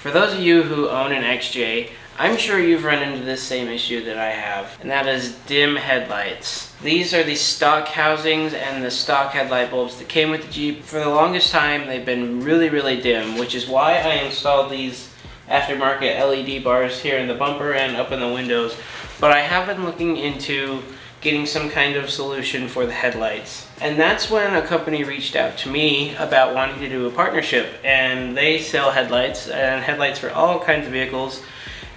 For those of you who own an XJ, I'm sure you've run into this same issue that I have, and that is dim headlights. These are the stock housings and the stock headlight bulbs that came with the Jeep. For the longest time, they've been really dim, which is why I installed these aftermarket LED bars here in the bumper and up in the windows. But I have been looking into getting some kind of solution for the headlights. And that's when a company reached out to me about wanting to do a partnership, and they sell headlights and headlights for all kinds of vehicles.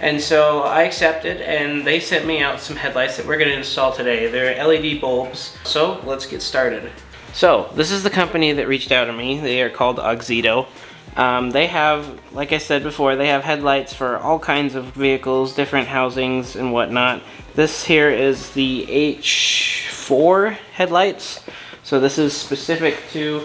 And so I accepted, and they sent me out some headlights that we're going to install today. They're LED bulbs. So let's get started. So this is the company that reached out to me. They are called AUXITO. They have, like I said before, they have headlights for all kinds of vehicles, different housings and whatnot. This here is the H4 headlights. So this is specific to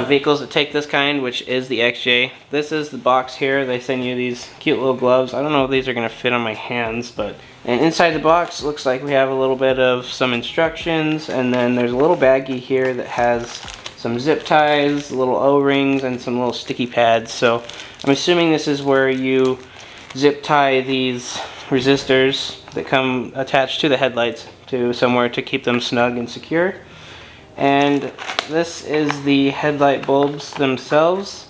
vehicles that take this kind, which is the XJ. This is the box here. They send you these cute little gloves. I don't know if these are going to fit on my hands, but and inside the box looks like we have a little bit of some instructions, and then there's a little baggie here that has some zip ties, little O-rings, and some little sticky pads. So I'm assuming this is where you zip tie these resistors that come attached to the headlights to somewhere to keep them snug and secure. And this is the headlight bulbs themselves.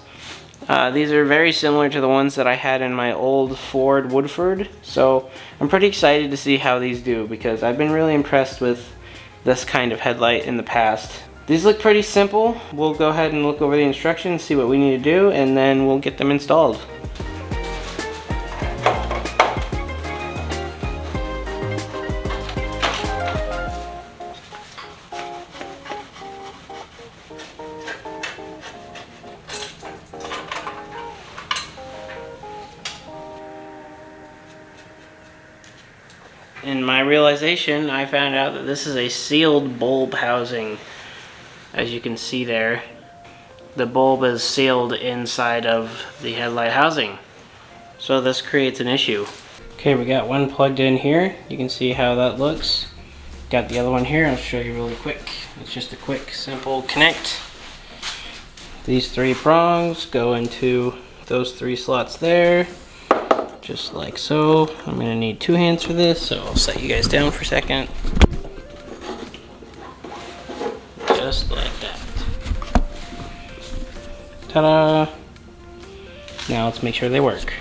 These are very similar to the ones that I had in my old Ford Woodford. So I'm pretty excited to see how these do, because I've been really impressed with this kind of headlight in the past. These look pretty simple. We'll go ahead and look over the instructions, see what we need to do, and then we'll get them installed. In my realization, I found out that this is a sealed bulb housing. As you can see there, the bulb is sealed inside of the headlight housing. So this creates an issue. Okay, we got one plugged in here. You can see how that looks. Got the other one here. I'll show you really quick. It's just a quick, simple connect. These three prongs go into those three slots there. Just like so. I'm going to need 2 hands for this, so I'll set you guys down for a second. Just like that. Ta-da! Now let's make sure they work.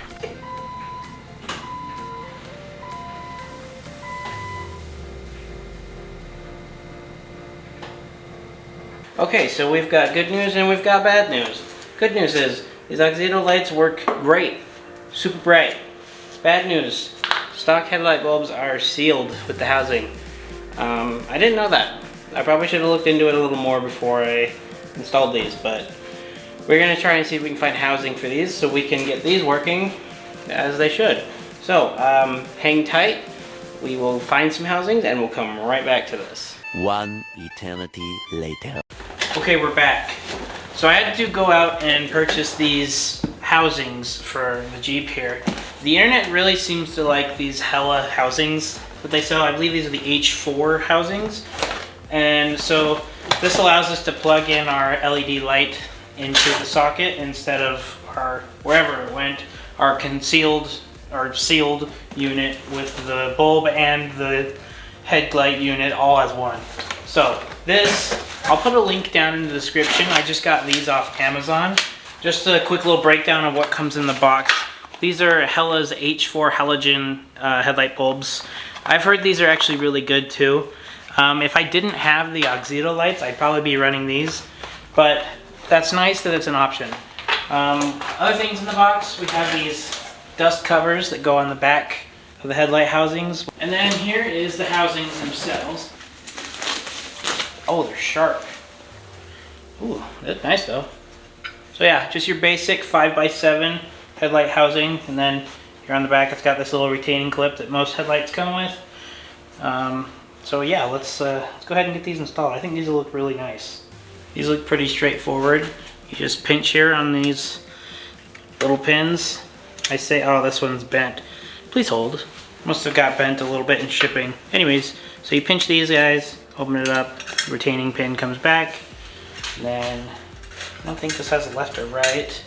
Okay, so we've got good news and we've got bad news. Good news is these AUXITO lights work great. Super bright. Bad news, stock headlight bulbs are sealed with the housing. I didn't know that. I probably should have looked into it a little more before I installed these, but we're going to try and see if we can find housing for these so we can get these working as they should. So, hang tight. We will find some housings and we'll come right back to this. One eternity later. Okay, we're back. So I had to go out and purchase these housings for the Jeep here. The internet really seems to like these Hella housings that they sell. I believe these are the H4 housings. And so this allows us to plug in our LED light into the socket instead of our, wherever it went, our concealed or sealed unit with the bulb and the headlight unit all as one. So this, I'll put a link down in the description. I just got these off Amazon. Just a quick little breakdown of what comes in the box. These are Hella's H4 halogen headlight bulbs. I've heard these are actually really good too. If I didn't have the AUXITO lights, I'd probably be running these, but that's nice that it's an option. Other things in the box, we have these dust covers that go on the back of the headlight housings. And then here is the housings themselves. Oh, they're sharp. Ooh, that's nice though. So yeah, just your basic 5x7 headlight housing, and then here on the back it's got this little retaining clip that most headlights come with. So yeah, let's go ahead and get these installed. I think these will look really nice. These look pretty straightforward. You just pinch here on these little pins. I say, oh, this one's bent. Please hold. Must have got bent a little bit in shipping. Anyways, so you pinch these guys, open it up, retaining pin comes back. Then, I don't think this has a left or right.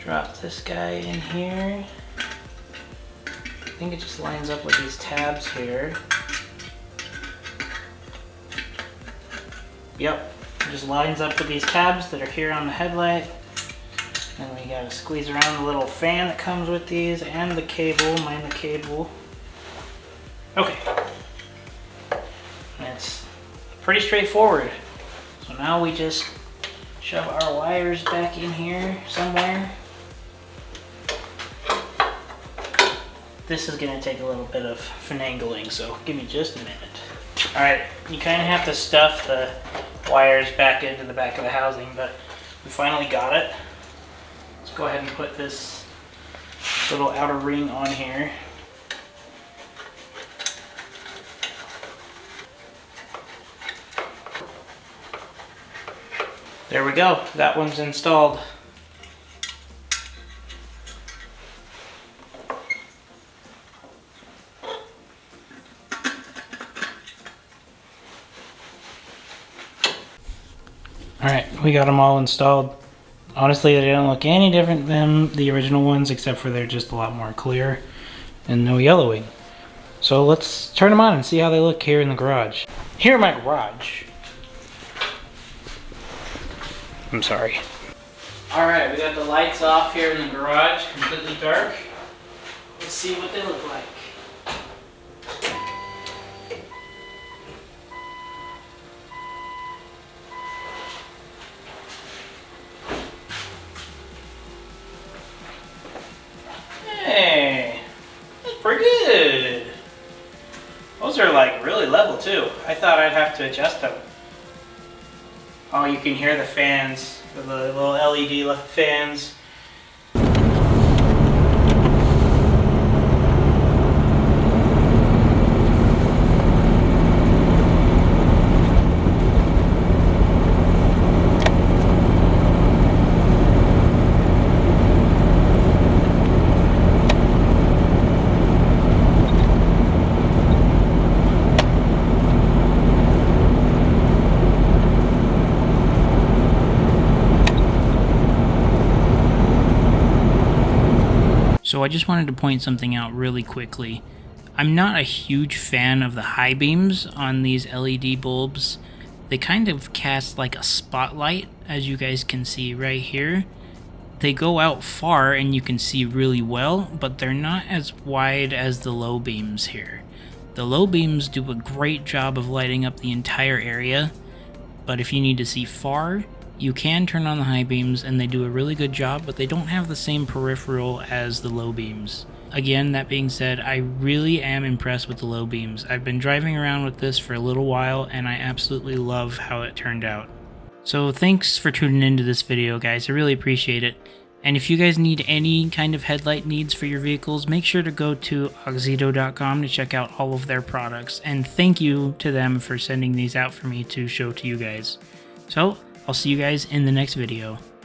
Drop this guy in here. I think it just lines up with these tabs here. Yep, it just lines up with these tabs that are here on the headlight. Then we gotta squeeze around the little fan that comes with these and the cable, mind the cable. Okay. And it's pretty straightforward. So now we just shove our wires back in here somewhere. This is gonna take a little bit of finagling, so give me just a minute. All right, you kind of have to stuff the wires back into the back of the housing, but we finally got it. Let's go ahead and put this little outer ring on here. There we go, that one's installed. Alright, we got them all installed. Honestly, they don't look any different than the original ones, except for they're just a lot more clear and no yellowing. So let's turn them on and see how they look here in the garage. Here in my garage. I'm sorry. Alright, we got the lights off here in the garage, completely dark. Let's see what they look like. Hey, that's pretty good. Those are like really level too. I thought I'd have to adjust them. Oh, you can hear the fans, the little LED fans. So I just wanted to point something out really quickly. I'm not a huge fan of the high beams on these LED bulbs. They kind of cast like a spotlight, as you guys can see right here. They go out far and you can see really well, but they're not as wide as the low beams here. The low beams do a great job of lighting up the entire area, but if you need to see far, you can turn on the high beams and they do a really good job, but they don't have the same peripheral as the low beams. Again, that being said, I really am impressed with the low beams. I've been driving around with this for a little while and I absolutely love how it turned out. So thanks for tuning into this video, guys. I really appreciate it. And if you guys need any kind of headlight needs for your vehicles, make sure to go to AUXITO.com to check out all of their products. And thank you to them for sending these out for me to show to you guys. So I'll see you guys in the next video.